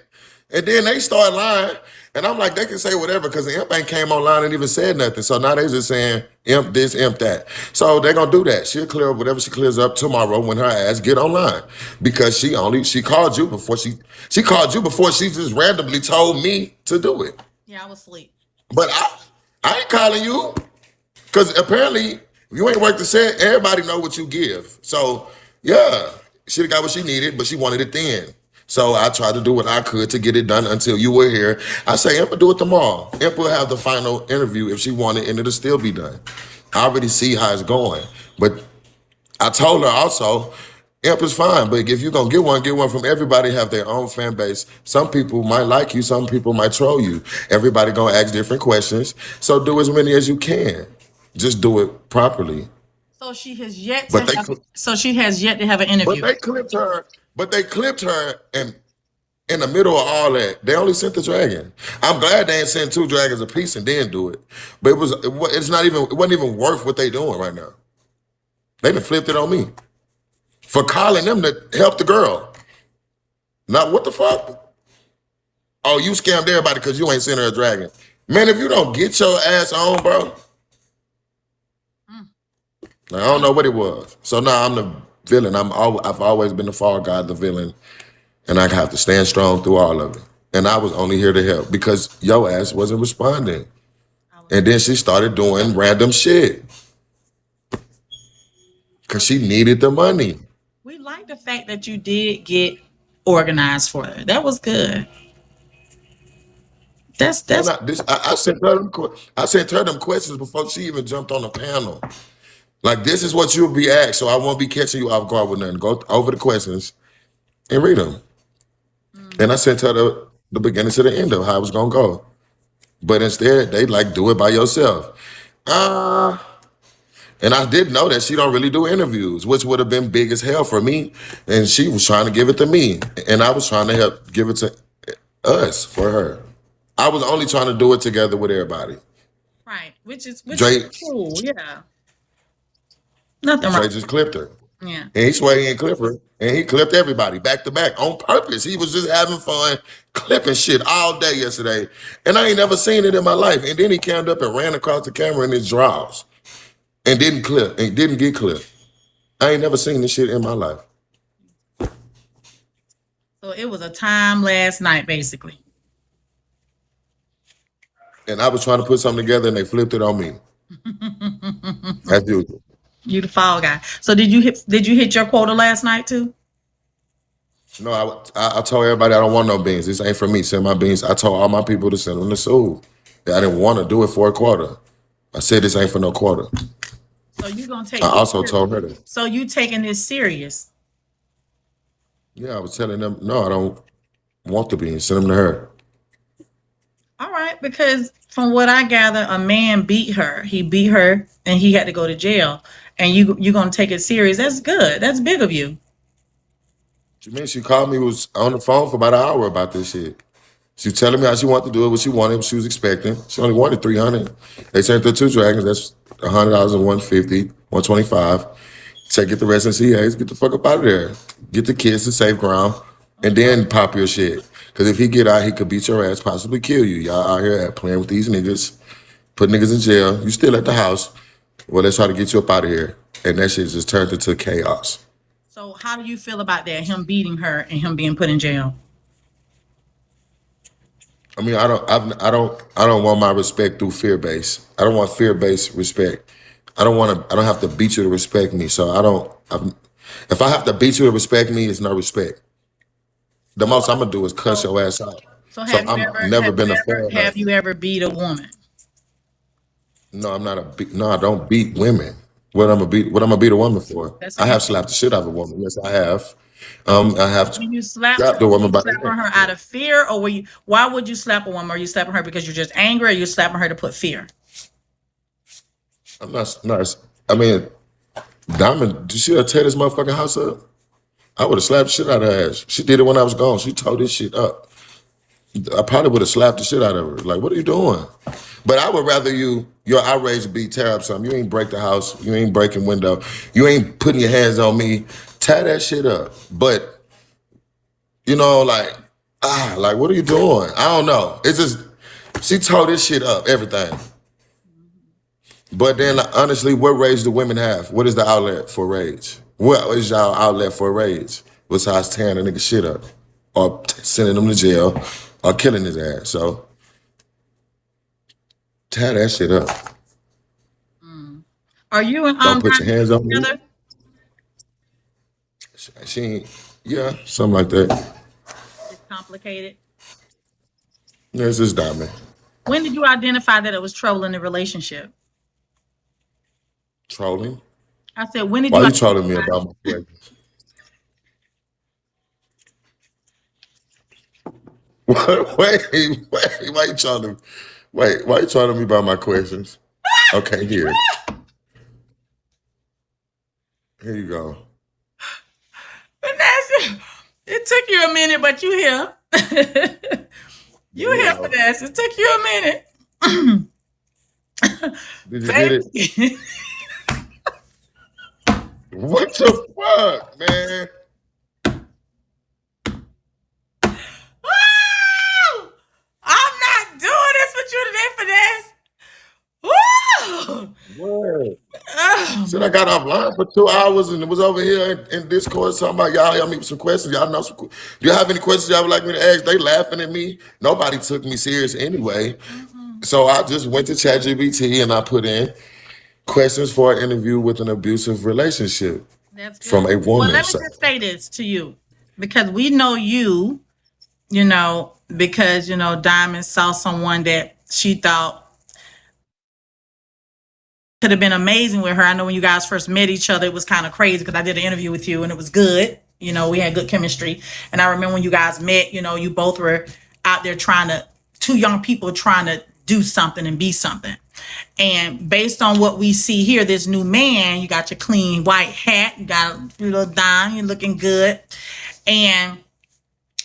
F: And then they start lying. And I'm like, they can say whatever because the imp ain't came online and even said nothing. So now they just saying, imp this, imp that. So they're going to do that. She'll clear up whatever she clears up tomorrow when her ass get online. Because she called you before she just randomly told me to do it.
A: Yeah, I was asleep.
F: But I ain't calling you. Because apparently, you ain't worth the set. Everybody know what you give. So, yeah, she got what she needed, but she wanted it then. So I tried to do what I could to get it done until you were here. I say, Imp will do it tomorrow. Imp will have the final interview if she wanted, and it'll still be done. I already see how it's going. But I told her also, Imp is fine, but if you're going to get one from everybody, have their own fan base. Some people might like you. Some people might troll you. Everybody going to ask different questions. So do as many as you can. Just do it properly.
A: So she has yet to have an interview.
F: But they clipped her and in the middle of all that. They only sent the dragon. I'm glad they ain't sent 2 dragons a piece and then do it. But it wasn't even worth what they doing right now. They done flipped it on me for calling them to help the girl. Now what the fuck? Oh, you scammed everybody because you ain't sent her a dragon. Man, if you don't get your ass on, bro. I don't know what it was. So now I'm the villain. I've always been the fall guy, the villain, and I have to stand strong through all of it. And I was only here to help because your ass wasn't responding. And then she started doing random shit because she needed the money.
A: We like the fact that you did get organized for her. That was good. That's
F: And I sent her them questions before she even jumped on the panel. Like, this is what you'll be asked, so I won't be catching you off guard with nothing. Go over the questions and read them. And I sent her the beginning to the end of how it was gonna go. But instead, they like do it by yourself. And I did know that she don't really do interviews, which would have been big as hell for me. And she was trying to give it to me, and I was trying to help give it to us for her. I was only trying to do it together with everybody.
A: right, which is
F: Dre,
A: cool. Yeah, nothing
F: Dre
A: wrong.
F: just clipped her.
A: Yeah.
F: And he swear he ain't clip her. And he clipped everybody back to back on purpose. He was just having fun, clipping shit all day yesterday. And I ain't never seen it in my life. And then he came up and ran across the camera in his drawers and didn't clip and didn't get clipped. I ain't never seen this shit in my life.
A: So it was a time last night, basically.
F: And I was trying to put something together and they flipped it on me. As usual.
A: You the fall guy. So did you hit your quota last night too?
F: No, I told everybody I don't want no beans. This ain't for me. Send my beans. I told all my people to send them to Suewoo. I didn't want to do it for a quarter. I said this ain't for no quarter.
A: So you gonna take
F: I also told her that.
A: So you taking this serious?
F: Yeah, I was telling them, no, I don't want the beans. Send them to her.
A: All right, because from what I gather, a man beat her. He beat her and he had to go to jail. And you gonna take it serious. That's good. That's big of you.
F: What you mean? She called me, was on the phone for about an hour about this shit. She was telling me how she wanted to do it, what she wanted, what she was expecting. She only wanted $300. They sent her 2 dragons. That's $100 and $150, $125. Say get the rest in CAs, get the fuck up out of there. Get the kids to safe ground, and then pop your shit. Because if he get out, he could beat your ass, possibly kill you. Y'all out here playing with these niggas, put niggas in jail. You still at the house. Well, let's try to get you up out of here. And that shit just turned into chaos.
A: So how do you feel about that? Him beating her and him being put in jail?
F: I mean, I don't want my respect through fear base. I don't want fear based respect. I don't have to beat you to respect me. So if I have to beat you to respect me, it's no respect. The most I'm gonna do is cuss your ass out.
A: So
F: So I'm never been a fan of.
A: have you ever beat a woman?
F: No, I'm not no, I don't beat women. What I'm gonna beat a woman for?
A: That's
F: I have slapped the shit out of a woman. Yes, I have. I have
A: When you slap
F: slapped a woman by the
A: slapping
F: neck.
A: her out of fear, or why would you slap a woman? Are you slapping her because you're just angry, or you're slapping her to put fear?
F: I'm not. I mean, Diamond, did she tear this motherfucking house up? I would have slapped the shit out of her ass. She did it when I was gone. She tore this shit up. I probably would have slapped the shit out of her. Like, what are you doing? But I would rather your outrage be tear up something. You ain't break the house. You ain't breaking window. You ain't putting your hands on me. Tear that shit up. But, like what are you doing? I don't know. It's just, she tore this shit up, everything. But then, honestly, what rage do women have? What is the outlet for rage? What is y'all outlet for rage? Besides tearing a nigga shit up or sending him to jail or killing his ass. So, tear that shit up.
A: Are you and
F: Don't put your hands on me.
A: together?
F: She ain't, yeah, something like that.
A: It's complicated.
F: Yeah, it's just Diamond.
A: When did you identify that it was trouble in the relationship?
F: Trolling?
A: I said, when did
F: Why
A: you
F: you trolling me about my questions? Wait, why you trolling? Wait, why you trolling me about my questions? Okay, here you go.
A: Vanessa, it took you a minute, but you here. You here, Vanessa. It took you a minute.
F: Did you get it? What the fuck, man?
A: Woo! I'm not doing this with you today, Vanessa. Woo!
F: What? Said I got offline for 2 hours and it was over here in Discord talking about y'all help me with some questions. Y'all know some. Do you have any questions y'all would like me to ask? They laughing at me. Nobody took me serious anyway. So I just went to ChatGPT and I put in questions for an interview with an abusive relationship
A: That's
F: from
A: good.
F: a
A: Well,
F: woman.
A: let me
F: So
A: just say this to you because we know you, you know, because, you know, Diamond saw someone that she thought could have been amazing with her. I know when you guys first met each other, it was kind of crazy because I did an interview with you and it was good. You know, we had good chemistry. And I remember when you guys met, you know, you both were out there trying to, two young people trying to do something and be something. And based on what we see here, this new man, you got your clean white hat, you got a little dime, you're looking good. And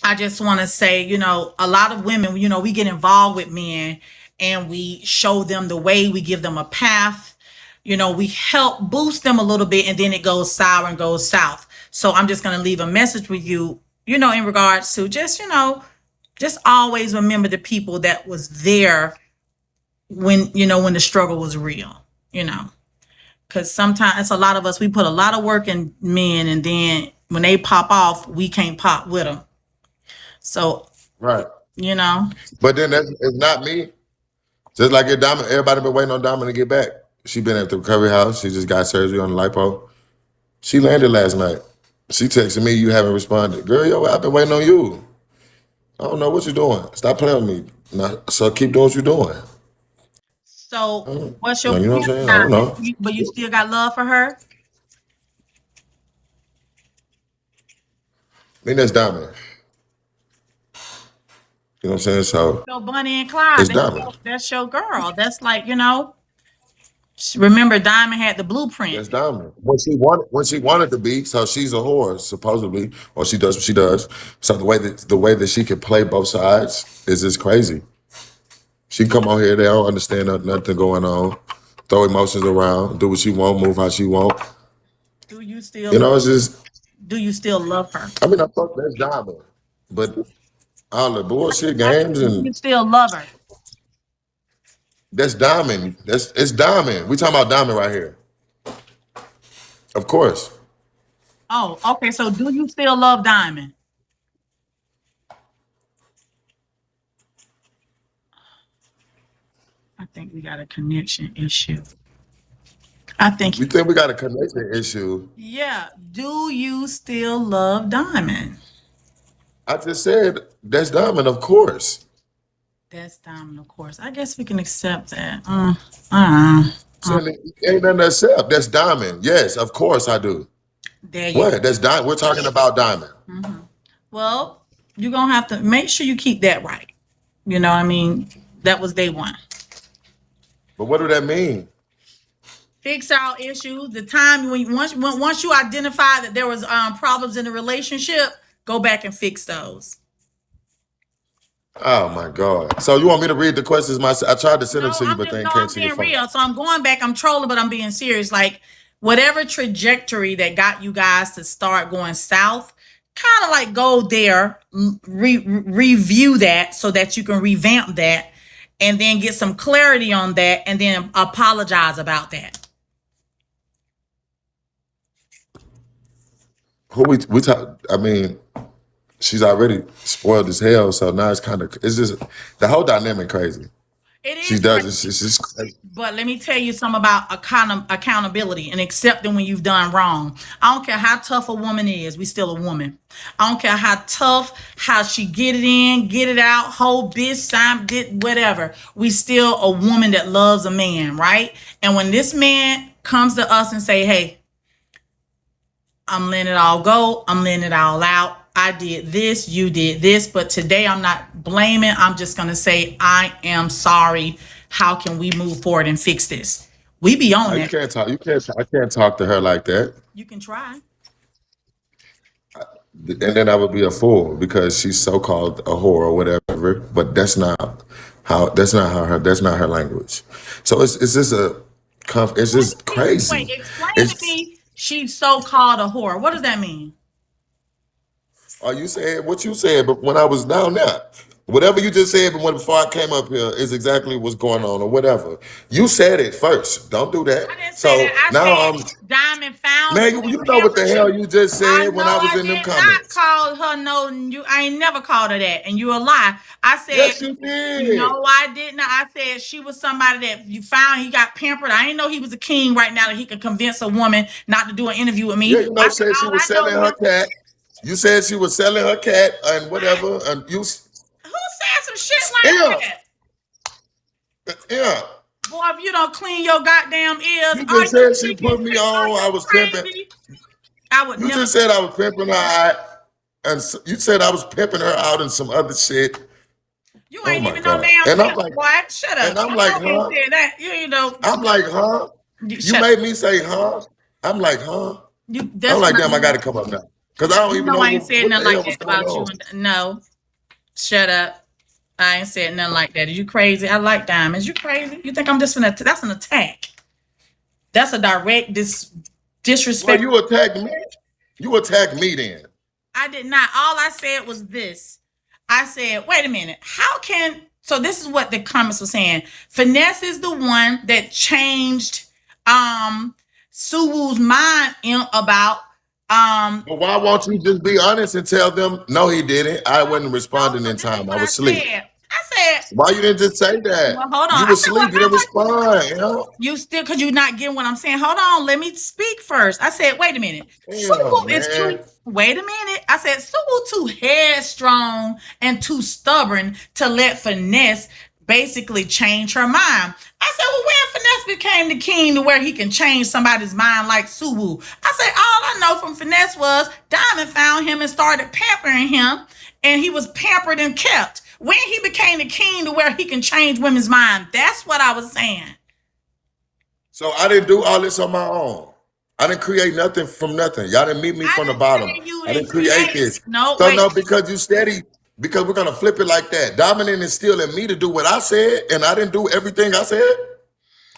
A: I just want to say, you know, a lot of women, you know, we get involved with men and we show them the way, we give them a path, you know, we help boost them a little bit and then it goes sour and goes south. So I'm just going to leave a message with you, you know, in regards to just, you know, just always remember the people that was there when, you know, when the struggle was real, you know, because sometimes it's a lot of us, we put a lot of work in men and then when they pop off, we can't pop with them. So,
F: right.
A: you know,
F: But then it's not me. Just like your Diamond, everybody been waiting on Diamond to get back. She been at the recovery house. She just got surgery on the lipo. She landed last night. She texted me, you haven't responded. Girl, yo, I've been waiting on you. I don't know what you're doing. Stop playing with me. Nah, so keep doing what you're doing.
A: so what's your
F: You know what I'm
A: plan,
F: saying? I don't
A: Diamond?
F: know.
A: But you still got love for her?
F: I mean, that's Diamond. You know what I'm saying? So
A: So Bunny and Clyde,
F: it's Diamond.
A: that's your girl. That's like, you know, remember Diamond had the blueprint.
F: That's Diamond. When she wanted to be, so she's a whore, supposedly. Or she does what she does. So the way that she can play both sides is just crazy. She come on here, they don't understand nothing going on. Throw emotions around, do what she want, move how she want.
A: Do you still
F: You
A: love,
F: know, it's just
A: do you still love her?
F: I mean I fuck that's Diamond. But all the bullshit
A: I
F: games
A: said, do
F: and
A: you still love her?
F: that's Diamond. It's Diamond. We talking about Diamond right here. Of course.
A: Oh, okay. So do you still love Diamond? I think we got a connection issue. I think,
F: We think we got a connection issue.
A: yeah. Do you still love Diamond?
F: I just said that's Diamond, of course.
A: That's Diamond, of course. I guess we can accept that. Uh,
F: Saying ain't nothing to accept. That's Diamond. Yes, of course I do.
A: there you
F: What? That's Diamond. We're talking about Diamond.
A: go. Well, you're going to have to make sure you keep that right. You know what I mean? That was day one.
F: But what do that mean?
A: Fix our issues. The time when once you identify that there was problems in the relationship, go back and fix those.
F: Oh my God. So you want me to read the questions myself? I tried to send them
A: No,
F: to you, but they came
A: I'm
F: to your
A: being
F: phone.
A: real. So I'm going back. I'm trolling, but I'm being serious. Like whatever trajectory that got you guys to start going south, kind of like go there, review that so that you can revamp that, and then get some clarity on that, and then apologize about that.
F: Who we talk? I mean, she's already spoiled as hell, so now it's just the whole dynamic crazy.
A: It
F: She
A: is
F: does
A: crazy.
F: it's just crazy.
A: But let me tell you something about accountability and accepting when you've done wrong. I don't care how tough a woman is, we still a woman. I don't care how tough, how she get it in, get it out, whole bitch, sign, did whatever. We still a woman that loves a man, right? And when this man comes to us and say, hey, I'm letting it all go, I'm letting it all out. I did this, you did this, but today I'm not blaming. I'm just going to say, I am sorry. How can we move forward and fix this? We be on
F: You
A: that.
F: can't talk. You can't. I can't talk to her like that.
A: You can try.
F: And then I would be a fool because she's so called a whore or whatever. But that's not how. That's not her language. So it's just it's just
A: Wait,
F: crazy.
A: explain to
F: It's
A: me she's so called a whore. What does that mean?
F: you said what you said, but when I was down there. Whatever you just said, but before I came up here is exactly what's going on or whatever. You said it first. Don't do that.
A: I didn't say
F: So
A: that. I
F: now
A: said Diamond found
F: man,
A: you and
F: you know what the
A: pampered
F: hell
A: you.
F: you just
A: I
F: said
A: know
F: when I was
A: I
F: in them
A: did not
F: comments.
A: call her no. You, I ain't never called her that, and you a lie. I said
F: Yes, you did.
A: no, I did not. I said she was somebody that you found. He got pampered. I didn't know he was a king right now that he could convince a woman not to do an interview with
F: Yeah,
A: me.
F: you
A: I
F: know,
A: said
F: said she
A: all
F: was
A: I know
F: selling her
A: him.
F: cat. You said she was selling her cat and whatever. And you,
A: Who said some shit like
F: yeah,
A: that?
F: yeah.
A: Boy, if you don't clean your goddamn ears,
F: You
A: are
F: just
A: you
F: said she
A: freaking
F: put me
A: are
F: on. I
A: you
F: was pimping.
A: crazy? I would
F: You
A: never
F: just
A: say
F: said I was pimping her out, and you said I was pimping her out and some other shit.
A: you
F: Oh
A: ain't
F: my
A: even no
F: god!
A: damn
F: And I'm
A: pimp,
F: like,
A: boy. Shut
F: and
A: up.
F: I'm
A: I
F: like,
A: know I ain't
F: huh?
A: said that. You know,
F: I'm like, huh? You
A: shut up.
F: made me say, huh? I'm like, huh?
A: You
F: I'm
A: that's
F: like,
A: not
F: damn, I got to come up now because I don't
A: you
F: even
A: know
F: know
A: I ain't said
F: what
A: nothing
F: the hell
A: like
F: was
A: that
F: going
A: about you
F: on.
A: and no. Shut up. I ain't said nothing like that. Are you crazy? I like diamonds. You crazy? You think I'm just gonna that's an attack. That's a direct
F: Well,
A: disrespect.
F: you attacked me. You attacked me then.
A: I did not. All I said was this. I said, wait a minute. How can so this is what the comments were saying. Finesse is the one that changed Suwoo's mind about
F: But why won't you just be honest and tell them, no, he didn't. I wasn't
A: no,
F: responding
A: so
F: in
A: this is
F: time. I
A: what I
F: was asleep.
A: said. I said,
F: Why you didn't just say that?
A: well, hold on.
F: You
A: I
F: was
A: said, well,
F: asleep. You
A: how
F: didn't
A: much
F: respond. You know?
A: you still because you're not getting what I'm saying. Hold on, let me speak first. I said, wait a minute.
F: Damn,
A: Suwoo is
F: man.
A: too wait a minute. I said Suwoo too headstrong and too stubborn to let finesse basically change her mind. I said, well, when finesse became the king to where he can change somebody's mind like Suwoo. I said, all I know from finesse was Diamond found him and started pampering him, and he was pampered and kept. When he became the king to where he can change women's mind, that's what I was saying.
F: So I didn't do all this on my own. I didn't create nothing from nothing. Y'all didn't meet me
A: I
F: from the
A: didn't
F: bottom.
A: say you
F: I
A: didn't
F: didn't create
A: create.
F: this.
A: No,
F: So
A: wait.
F: no, because you steady, because we're gonna flip it like that. Dominant is still in me to do what I said, and I didn't do everything I said.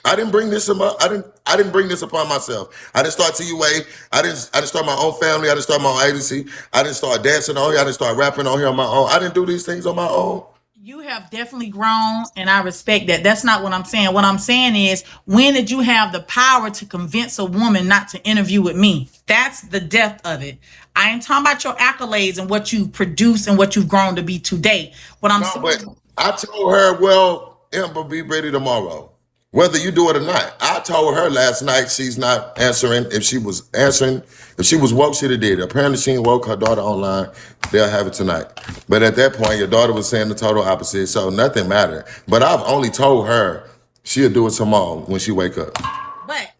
F: I didn't bring this up. I didn't bring this upon myself. I didn't start TUA. I didn't start my own family. I didn't start my own agency. I didn't start dancing on here. I didn't start rapping on here on my own. I didn't do these things on my own.
A: You have definitely grown, and I respect that. That's not what I'm saying. What I'm saying is, when did you have the power to convince a woman not to interview with me? That's the depth of it. I ain't talking about your accolades and what you produce and what you've grown to be today. What I'm
F: No, but
A: saying,
F: I told her, well, Amber, be ready tomorrow. Whether you do it or not. I told her last night she's not answering. If she was answering, if she was woke, she'd have did it. Apparently she ain't woke her daughter online. They'll have it tonight. But at that point, your daughter was saying the total opposite, so nothing mattered. But I've only told her she'll do it tomorrow when she wake up.
A: but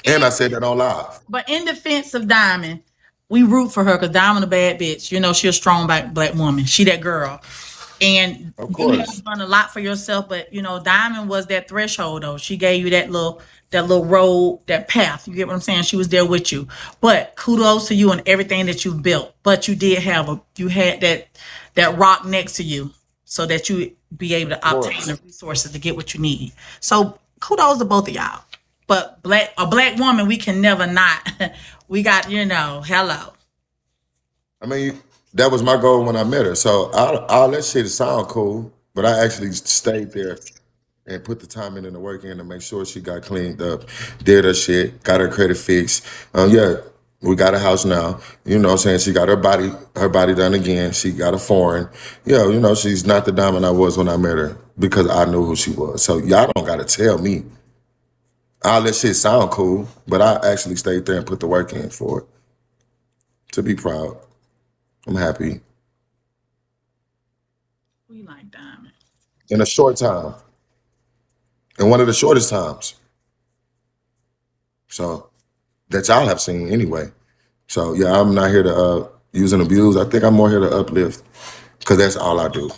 F: And I said that on live.
A: But in defense of Diamond, we root for her because Diamond a bad bitch. You know, she a strong black woman. She that girl. And
F: Of
A: you
F: course.
A: have done a lot for yourself, but you know, Diamond was that threshold though. She gave you that little road, that path. You get what I'm saying? She was there with you. But kudos to you and everything that you've built. But you had that rock next to you so that you be able to
F: Of
A: obtain
F: course.
A: the resources to get what you need. So kudos to both of y'all. But a black woman, we can never not. We got, hello.
F: I mean, that was my goal when I met her. So all that shit sound cool, but I actually stayed there and put the time in and the work in to make sure she got cleaned up, did her shit, got her credit fixed. Yeah, we got a house now. You know what I'm saying? She got her body done again. She got a foreign. Yeah, she's not the diamond I was when I met her because I knew who she was. So y'all don't gotta tell me. All that shit sound cool, but I actually stayed there and put the work in for it. To be proud. I'm happy.
A: We like Diamond.
F: In a short time. In one of the shortest times. So that y'all have seen anyway. So yeah, I'm not here to use and abuse. I think I'm more here to uplift because that's all I do.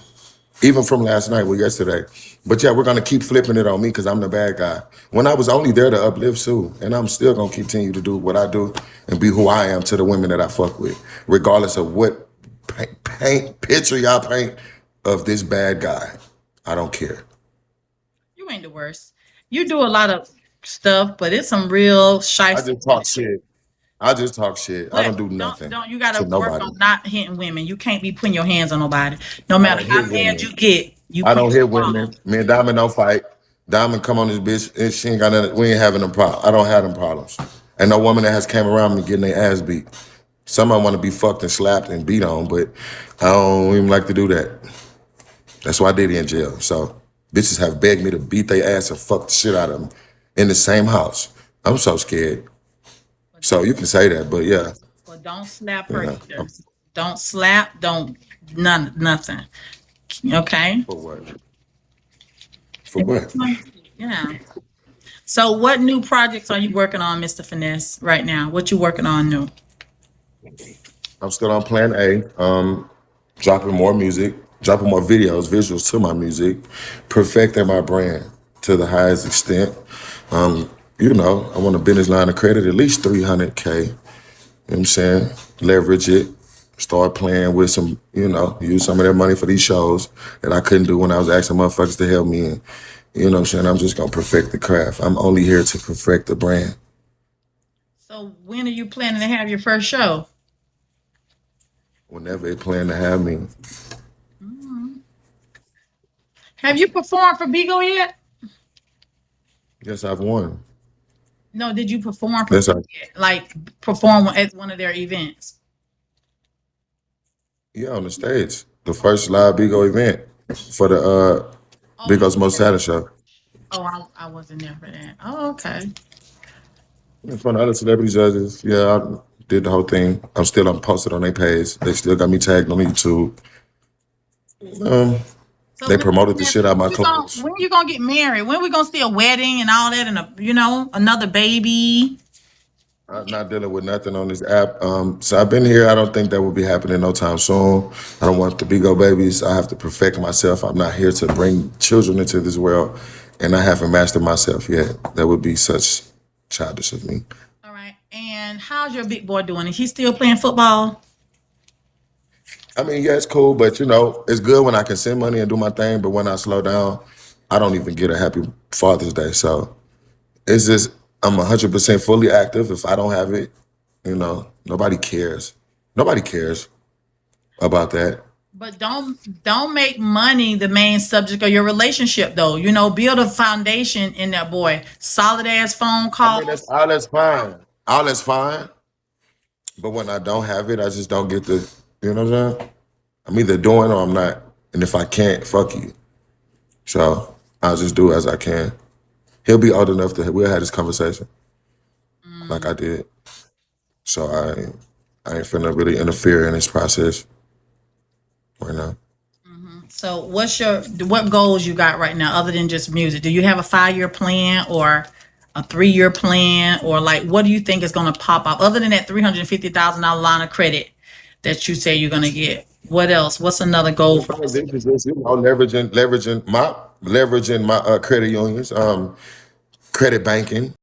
F: Even from last night, well, yesterday. But yeah, we're gonna keep flipping it on me because I'm the bad guy. When I was only there to uplift Sue, and I'm still gonna continue to do what I do and be who I am to the women that I fuck with, regardless of what picture y'all paint of this bad guy. I don't care.
A: You ain't the worst. You do a lot of stuff, but it's some real
F: I
A: shiesty
F: just talk shit. I just talk shit. I
A: But
F: don't do nothing
A: you gotta
F: to
A: work
F: nobody.
A: on not hitting women. You can't be putting your hands on nobody. No
F: I
A: matter
F: don't
A: how
F: hit
A: mad
F: women.
A: you get, you
F: I
A: put
F: don't
A: your
F: hit
A: phone.
F: women. Me and Diamond don't fight. Diamond come on this bitch and she ain't got nothing. We ain't having them problems. I don't have them problems. And no woman that has came around me getting their ass beat. Some I want to be fucked and slapped and beat on, but I don't even like to do that. That's why I did it in jail. So bitches have begged me to beat their ass and fuck the shit out of them in the same house. I'm so scared. So you can say that, but yeah,
A: Well, don't slap
F: you
A: her
F: know.
A: either. Don't slap. Don't nothing. Okay.
F: For what? For what?
A: Yeah. So, what new projects are you working on, Mr. Finesse, right now? What you working on new?
F: I'm still on plan A. Dropping more music, dropping more videos, visuals to my music, perfecting my brand to the highest extent. You know, I want a business line of credit at least 300K. You know what I'm saying? Leverage it. Start playing with some, you know, use some of that money for these shows that I couldn't do when I was asking motherfuckers to help me. And you know what I'm saying? I'm just gonna perfect the craft. I'm only here to perfect the brand.
A: So, when are you planning to have your first show?
F: Whenever they plan to have me.
A: Have you performed for Bigo yet?
F: Yes, I've won.
A: No, did you perform for
F: Yes, I,
A: them yet? Like perform at one of their events?
F: yeah, on the stage. The first live Bigo event for the
A: Oh, you
F: Bigo's Most
A: did?
F: Talent show.
A: Oh, I wasn't there for that. Oh, okay.
F: In front of other celebrity judges, yeah, I did the whole thing. I'm still posted on their page. They still got me tagged on YouTube. Um,
A: So,
F: they
A: Mr.
F: promoted the
A: Finesse,
F: shit out of my clothes.
A: when you gonna get married? When we gonna see a wedding and all that, and another baby?
F: I'm not dealing with nothing on this app. So I've been here. I don't think that will be happening no time soon. I don't want the Bigo babies. I have to perfect myself. I'm not here to bring children into this world, and I haven't mastered myself yet. That would be such childish of me.
A: All right. And how's your big boy doing? Is he still playing football?
F: I mean, yeah, it's cool, but you know, it's good when I can send money and do my thing. But when I slow down, I don't even get a happy Father's Day. So it's just I'm 100% fully active. If I don't have it, you know, nobody cares. Nobody cares about that.
A: But don't make money the main subject of your relationship though. Build a foundation in that boy. Solid ass phone
F: I mean, that's
A: calls.
F: all that's fine. All that's fine. But when I don't have it, I just don't get the, you know what I'm saying? I'm either doing or I'm not. And if I can't, fuck you. So I'll just do as I can. He'll be old enough to we'll have this conversation like I did. So I ain't finna really interfere in this process right now.
A: So what goals you got right now other than just music? Do you have a 5-year plan or a 3-year plan, or like what do you think is gonna pop up other than that $350,000 line of credit that you say you're gonna get? What else? What's another goal for?
F: Leveraging my credit unions, credit banking.